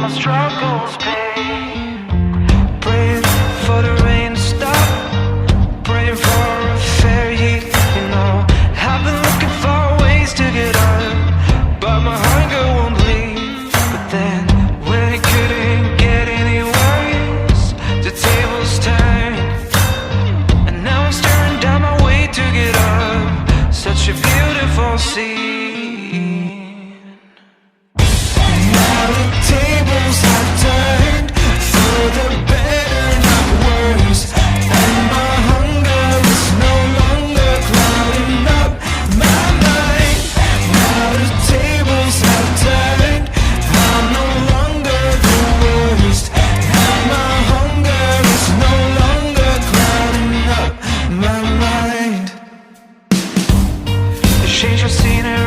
my struggles pay. Praying for the rain to stop, praying for a fairy, you know. I've been looking for ways to get up, but my hunger won't bleed. But then, when it couldn't get any worse, the tables turned, and now I'm staring down my way to get up. Such a beautiful scene. Now the tables have turned, for the better, not worse, and my hunger is no longer clouding up my mind. Now the tables have turned, I'm no longer the worst, and my hunger is no longer clouding up my mind. Change your scenery,